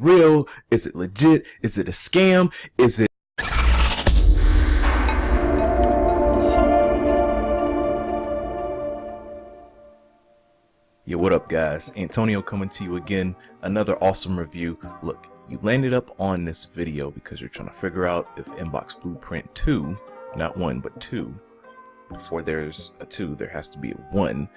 real? Is it legit? Is it a scam? Is it... Yo, what up guys? Antonio coming to you again. Another awesome review. Look, you landed up on this video because you're trying to figure out if Inbox Blueprint 2, not 1 but 2, before there's a 2 there has to be a 1.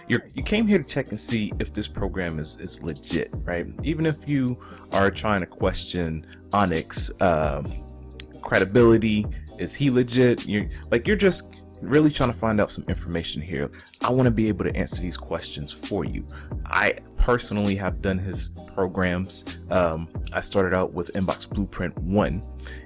You came here to check and see if this program is legit, right? Even if you are trying to question Anik's credibility, is he legit? You're just really trying to find out some information here. I want to be able to answer these questions for you. I personally have done his programs. I started out with Inbox Blueprint 1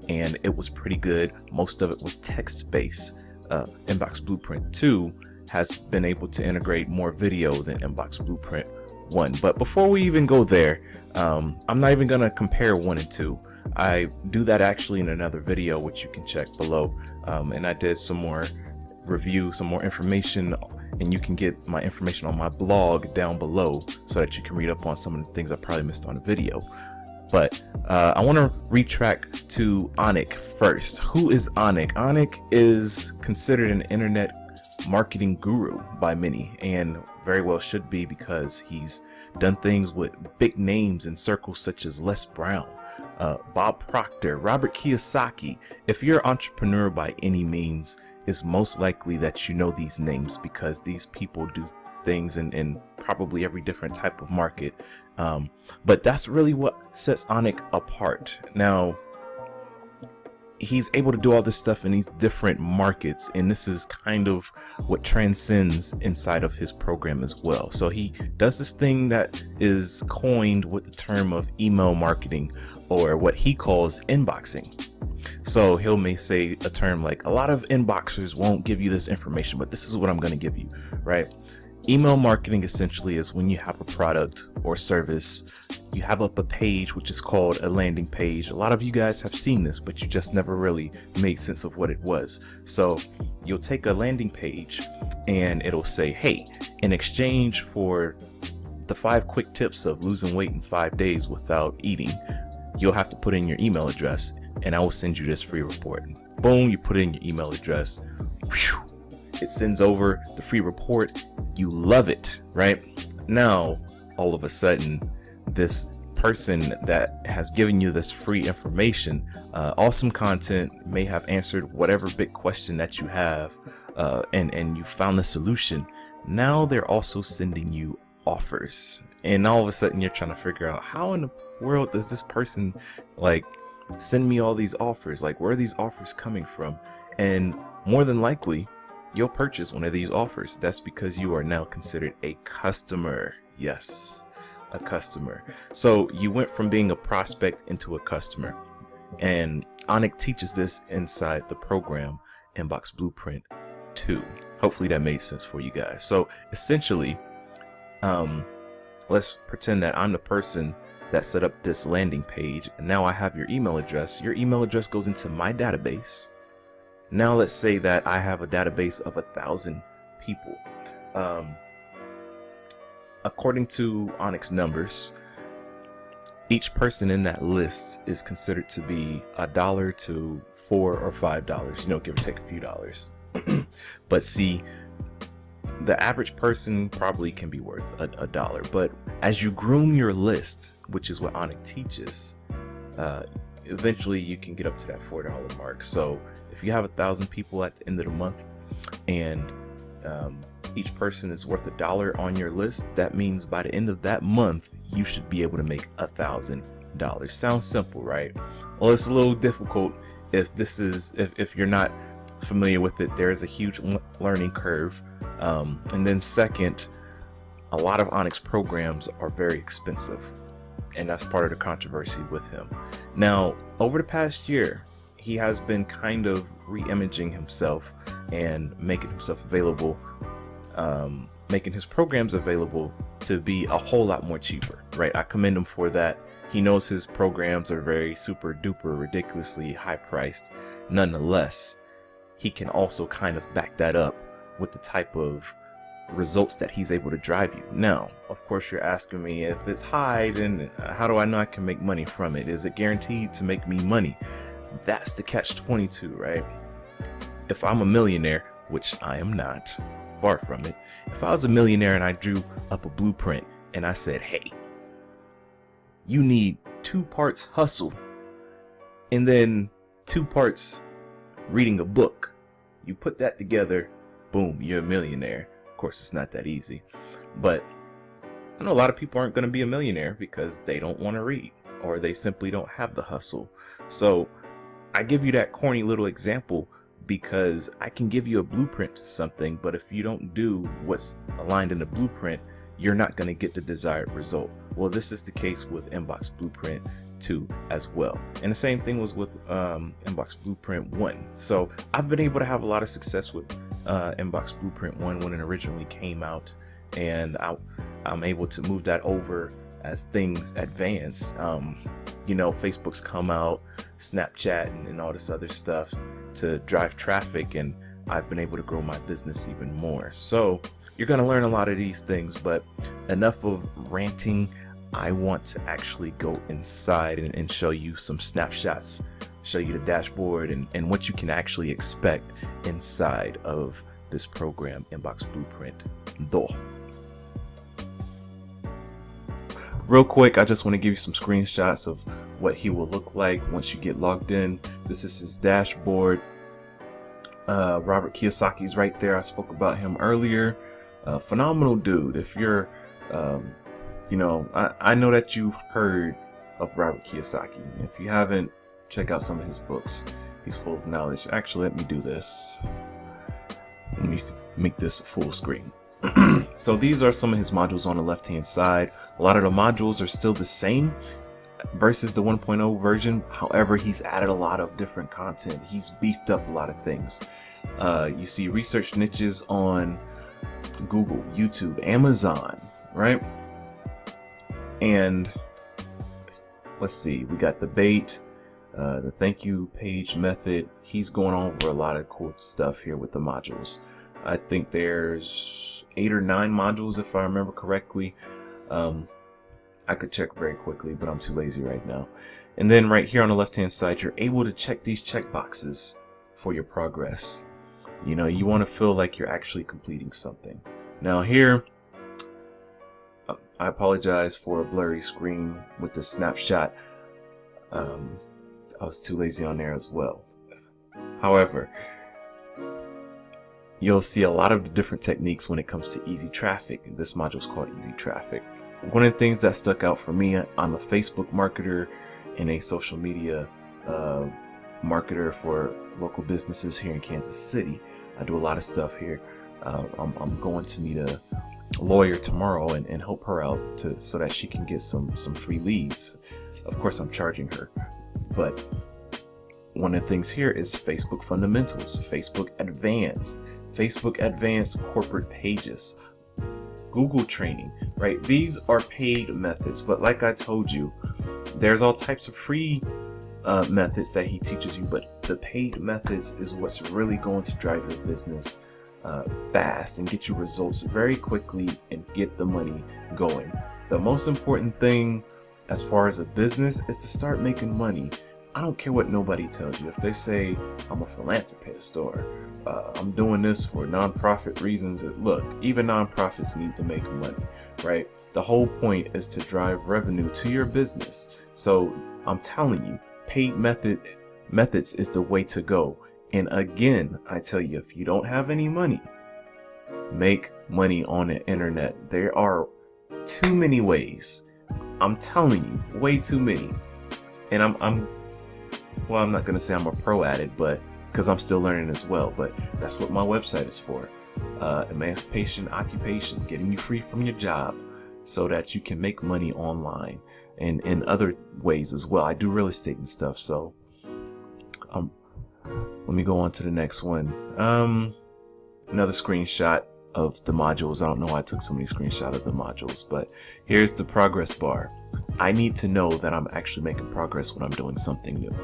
and it was pretty good. Most of it was text-based. Inbox Blueprint 2 has been able to integrate more video than Inbox Blueprint 1. But before we even go there, I'm not even going to compare 1 and 2. I do that actually in another video, which you can check below. And I did some more review, some more information, and you can get my information on my blog down below so that you can read up on some of the things I probably missed on the video. But I want to retrack to Anik first. Who is Anik? Anik is considered an internet marketing guru by many, and very well should be, because he's done things with big names in circles such as Les Brown, Bob Proctor, Robert Kiyosaki. If you're an entrepreneur by any means, it's most likely that you know these names, because these people do things in probably every different type of market. But that's really what sets Anik apart. Now, he's able to do all this stuff in these different markets, and this is kind of what transcends inside of his program as well. So he does this thing that is coined with the term of email marketing, or what he calls inboxing. So he'll may say a term like, a lot of inboxers won't give you this information, but this is what I'm going to give you, right? Email marketing essentially is when you have a product or service, you have up a page which is called a landing page. A lot of you guys have seen this, but you just never really made sense of what it was. So you'll take a landing page and it'll say, hey, in exchange for the 5 quick tips of losing weight in 5 days without eating, you'll have to put in your email address and I will send you this free report. Boom, you put in your email address. Whew, it sends over the free report. You love it, right? Now, all of a sudden, this person that has given you this free information, awesome content, may have answered whatever big question that you have, and you found the solution. Now they're also sending you offers, and all of a sudden you're trying to figure out, how in the world does this person like send me all these offers? Like, where are these offers coming from? And more than likely you'll purchase one of these offers. That's because you are now considered a customer. Yes, a customer. So you went from being a prospect into a customer, and Anik teaches this inside the program Inbox Blueprint 2. Hopefully that made sense for you guys. So essentially, let's pretend that I'm the person that set up this landing page, and now I have your email address. Your email address goes into my database. Now let's say that I have a database of 1,000 people. According to Anik's numbers, each person in that list is considered to be $1 to $4 or $5, give or take a few dollars. But see, the average person probably can be worth $1, but as you groom your list, which is what Anik teaches, eventually you can get up to that $4 mark. So if you have 1,000 people at the end of the month, and each person is worth $1 on your list, that means by the end of that month you should be able to make $1,000. Sounds simple, right? Well, it's a little difficult if you're not familiar with it. There is a huge learning curve, and then second, a lot of Anik's programs are very expensive, and that's part of the controversy with him. Now, over the past year, he has been kind of re-imaging himself and making himself available, making his programs available to be a whole lot more cheaper, right? I commend him for that. He knows his programs are very super duper ridiculously high priced. Nonetheless, he can also kind of back that up with the type of results that he's able to drive you. Now, of course, you're asking me, if it's high, then how do I know I can make money from it? Is it guaranteed to make me money? That's the catch-22, right? If I'm a millionaire, which I am not, far from it. If I was a millionaire and I drew up a blueprint and I said, hey, you need 2 parts hustle and then 2 parts reading a book, you put that together, boom, you're a millionaire. Of course, it's not that easy, but I know a lot of people aren't going to be a millionaire because they don't want to read, or they simply don't have the hustle. So I give you that corny little example because I can give you a blueprint to something, but if you don't do what's aligned in the blueprint, you're not going to get the desired result. Well, this is the case with Inbox Blueprint 2 as well. And the same thing was with Inbox Blueprint 1. So I've been able to have a lot of success with Inbox Blueprint 1 when it originally came out, and I'm able to move that over as things advance. You know, Facebook's come out, Snapchat, and all this other stuff to drive traffic, and I've been able to grow my business even more. So you're going to learn a lot of these things, but enough of ranting. I want to actually go inside and show you some snapshots, show you the dashboard and what you can actually expect inside of this program, Inbox Blueprint 2. Real quick, I just want to give you some screenshots of what he will look like once you get logged in. This is his dashboard. Robert Kiyosaki's right there. I spoke about him earlier. Phenomenal dude. If you're, you know, I know that you've heard of Robert Kiyosaki. If you haven't, check out some of his books. He's full of knowledge. Actually, let me do this. Let me make this a full screen. So these are some of his modules on the left hand side. A lot of the modules are still the same versus the 1.0 version. However, he's added a lot of different content. He's beefed up a lot of things. You see research niches on Google, YouTube, Amazon, right? And let's see, we got the bait, the thank you page method. He's going over a lot of cool stuff here with the modules. I think there's 8 or 9 modules if I remember correctly. I could check very quickly, but I'm too lazy right now. And then right here on the left hand side, you're able to check these check boxes for your progress. You know, you want to feel like you're actually completing something. Now here, I apologize for a blurry screen with the snapshot. I was too lazy on there as well. However, you'll see a lot of the different techniques when it comes to easy traffic. This module is called Easy Traffic. One of the things that stuck out for me, I'm a Facebook marketer and a social media marketer for local businesses here in Kansas City. I do a lot of stuff here. I'm going to meet a lawyer tomorrow and help her out so that she can get some free leads. Of course, I'm charging her, but one of the things here is Facebook Fundamentals, Facebook Advanced Corporate Pages, Google Training, right? These are paid methods, but like I told you, there's all types of free methods that he teaches you, but the paid methods is what's really going to drive your business fast and get you results very quickly and get the money going. The most important thing as far as a business is to start making money. I don't care what nobody tells you. If they say I'm a philanthropist or I'm doing this for nonprofit reasons, look, even nonprofits need to make money, right? The whole point is to drive revenue to your business. So I'm telling you, paid methods is the way to go. And again, I tell you, if you don't have any money, make money on the internet. There are too many ways. I'm telling you, way too many. And well, I'm not going to say I'm a pro at it, but because I'm still learning as well, but that's what my website is for. Emancipation Occupation, getting you free from your job so that you can make money online and in other ways as well. I do real estate and stuff, so let me go on to the next one. Another screenshot of the modules. I don't know why I took so many screenshots of the modules, but here's the progress bar. I need to know that I'm actually making progress when I'm doing something new.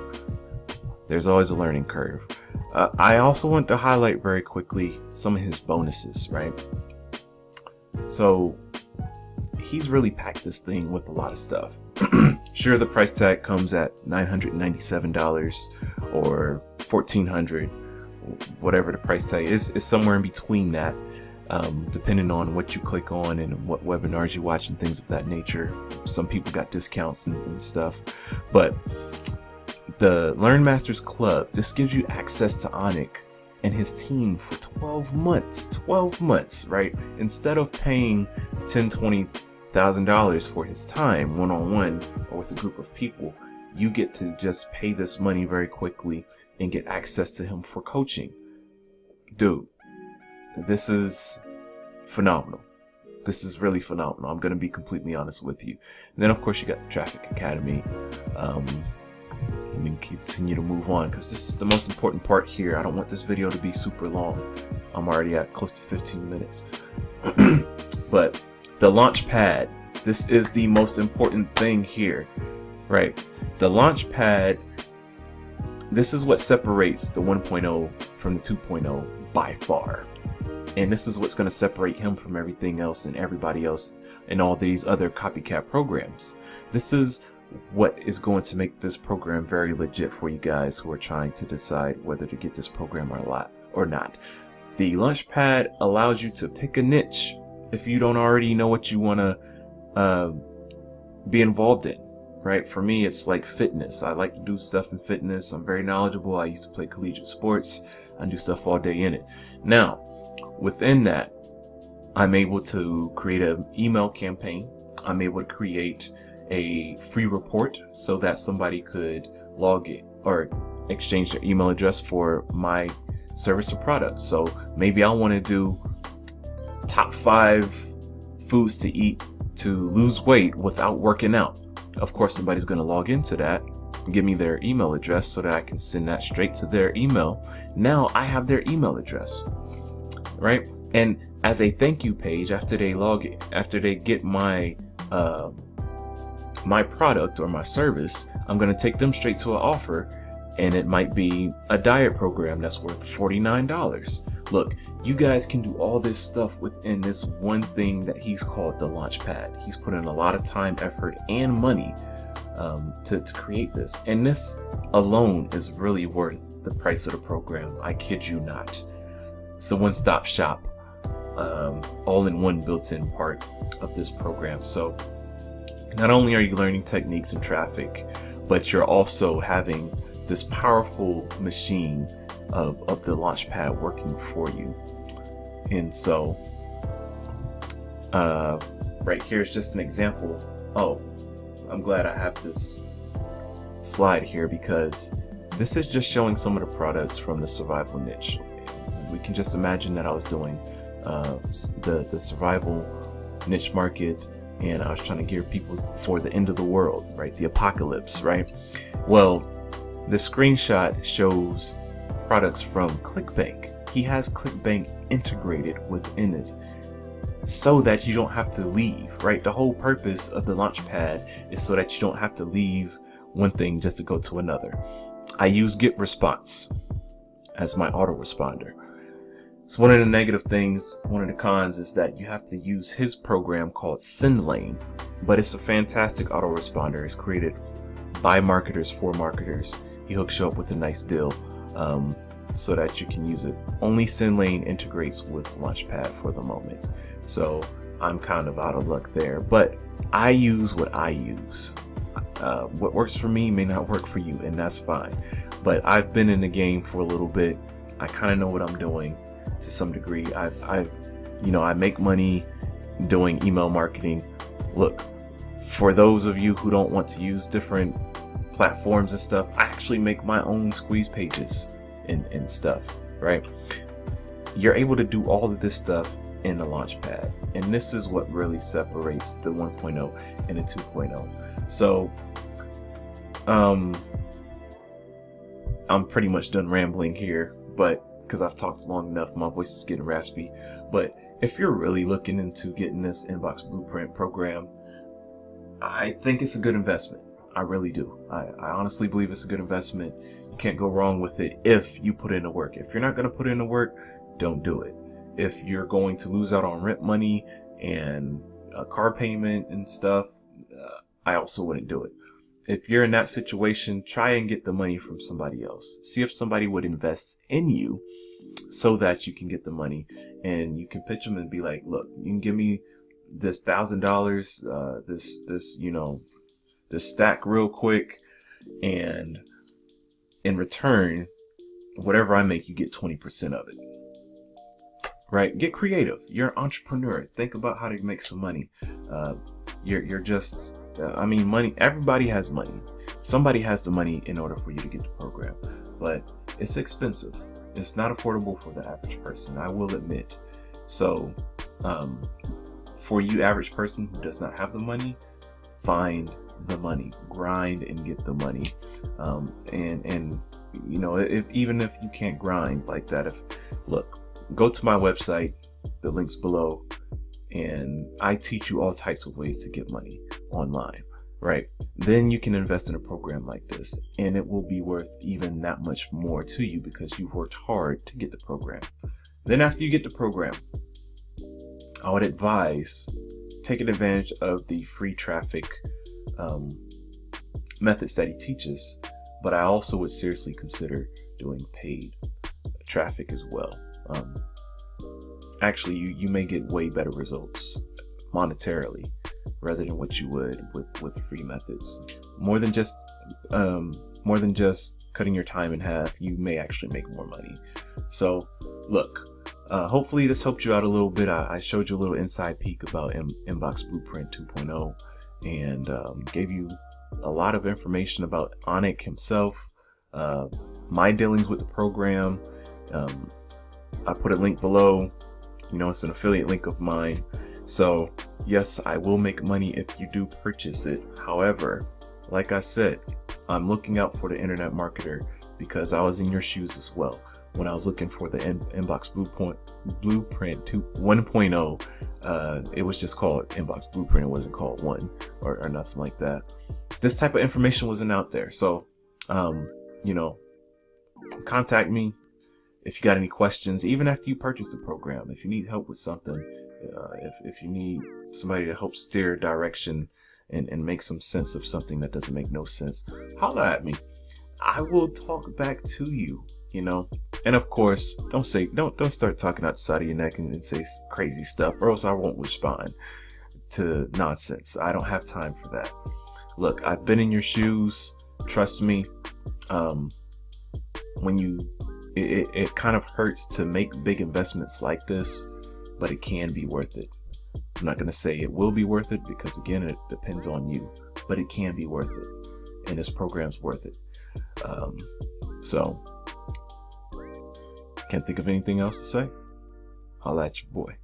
There's always a learning curve. I also want to highlight very quickly some of his bonuses, right? So he's really packed this thing with a lot of stuff. Sure, the price tag comes at $997 or $1,400, whatever the price tag is somewhere in between that, depending on what you click on and what webinars you watch and things of that nature. Some people got discounts and stuff, but the Learn Masters Club, this gives you access to Anik and his team for 12 months, right? Instead of paying $10,000-$20,000 for his time one-on-one or with a group of people, you get to just pay this money very quickly and get access to him for coaching. Dude, this is phenomenal. This is really phenomenal. I'm going to be completely honest with you. And then, of course, you got the Traffic Academy. Let me continue to move on because this is the most important part here. I don't want this video to be super long. I'm already at close to 15 minutes. But the launch pad, this is the most important thing here, right? The launch pad, this is what separates the 1.0 from the 2.0 by far. And this is what's going to separate him from everything else and everybody else and all these other copycat programs. This is what is going to make this program very legit for you guys who are trying to decide whether to get this program or not. The Launchpad allows you to pick a niche if you don't already know what you want to be involved in, right? For me, it's like fitness. I like to do stuff in fitness. I'm very knowledgeable. I used to play collegiate sports. I do stuff all day in it. Now, within that, I'm able to create an email campaign. I'm able to create a free report so that somebody could log in or exchange their email address for my service or product. So maybe I want to do top 5 foods to eat to lose weight without working out. Of course, somebody's going to log into that and give me their email address so that I can send that straight to their email. Now I have their email address, right? And as a thank you page, after they log in, after they get my my product or my service, I'm going to take them straight to an offer, and it might be a diet program that's worth $49. Look, you guys can do all this stuff within this one thing that he's called the Launchpad. He's put in a lot of time, effort, and money to create this, and this alone is really worth the price of the program. I kid you not. It's a one-stop shop, all-in-one built-in part of this program. So not only are you learning techniques in traffic, but you're also having this powerful machine of the Launchpad working for you. And so right here is just an example. Oh, I'm glad I have this slide here because this is just showing some of the products from the survival niche. We can just imagine that I was doing the survival niche market, and I was trying to gear people for the end of the world, right? The apocalypse, right? Well, the screenshot shows products from ClickBank. He has ClickBank integrated within it so that you don't have to leave, right? The whole purpose of the Launchpad is so that you don't have to leave one thing just to go to another. I use GetResponse as my autoresponder. So one of the negative things, one of the cons, is that you have to use his program called SendLane, but it's a fantastic autoresponder. It's created by marketers for marketers. He hooks you up with a nice deal so that you can use it. Only SendLane integrates with Launchpad for the moment, so I'm kind of out of luck there. But I use what I use. What works for me may not work for you, and that's fine. But I've been in the game for a little bit. I kind of know what I'm doing. To some degree, I make money doing email marketing. Look, for those of you who don't want to use different platforms and stuff, I actually make my own squeeze pages and stuff, right? You're able to do all of this stuff in the Launchpad, and this is what really separates the 1.0 and the 2.0. So I'm pretty much done rambling here, but because I've talked long enough, my voice is getting raspy. But if you're really looking into getting this Inbox Blueprint program, I think it's a good investment. I really do. I honestly believe it's a good investment. You can't go wrong with it if you put in the work. If you're not going to put in the work, don't do it. If you're going to lose out on rent money and a car payment and stuff, I also wouldn't do it. If you're in that situation, try and get the money from somebody else. See if somebody would invest in you so that you can get the money, and you can pitch them and be like, look, you can give me this $1,000, this stack real quick, and in return, whatever I make, you get 20% of it. Right? Get creative. You're an entrepreneur. Think about how to make some money. You're just, money. Everybody has money. Somebody has the money in order for you to get the program, but it's expensive. It's not affordable for the average person, I will admit. So, for you average person who does not have the money, find the money, grind and get the money. And even if you can't grind like that, go to my website, the link's below, and I teach you all types of ways to get money online, right? Then you can invest in a program like this, and it will be worth even that much more to you because you've worked hard to get the program. Then after you get the program, I would advise taking advantage of the free traffic methods that he teaches, but I also would seriously consider doing paid traffic as well. Actually, you may get way better results monetarily rather than what you would with free methods. More than just cutting your time in half, you may actually make more money. So look, hopefully this helped you out a little bit. I showed you a little inside peek about Inbox Blueprint 2.0 and gave you a lot of information about Anik himself, my dealings with the program. I put a link below. It's an affiliate link of mine. So yes, I will make money if you do purchase it. However, like I said, I'm looking out for the internet marketer because I was in your shoes as well. When I was looking for the Inbox Blueprint 1.0, it was just called Inbox Blueprint. It wasn't called 1 or nothing like that. This type of information wasn't out there. So, contact me if you got any questions, even after you purchase the program. If you need help with something, if you need somebody to help steer direction and make some sense of something that doesn't make no sense, holler at me. I will talk back to you, And of course, don't start talking out the side of your neck and say crazy stuff, or else I won't respond to nonsense. I don't have time for that. Look, I've been in your shoes. Trust me. It kind of hurts to make big investments like this, but it can be worth it. I'm not going to say it will be worth it because, again, it depends on you, but it can be worth it, and this program's worth it. So, can't think of anything else to say. Holla at your boy.